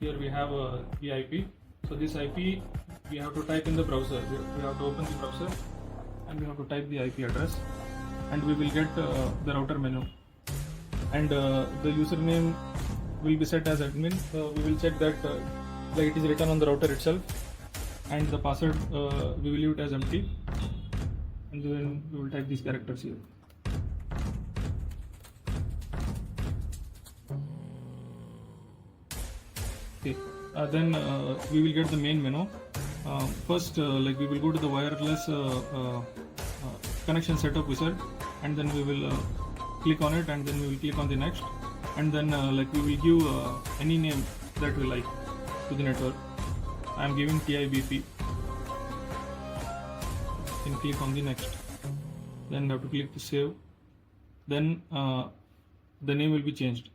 here we have the IP. So this IP we have to type in the browser. We have to open the browser and we have to type the IP address, and we will get the router menu. And the username will be set as admin. We will check that like it is written on the router itself, and the password we will leave it as empty, and then we will type these characters here. Okay. Then we will get the main menu. First, like we will go to the wireless connection setup wizard, and then we will click on it, and then we will click on the next, and then like we will give any name that we like to the network. I am giving TIBP. Then click on the next. Then have to click to save. Then the name will be changed.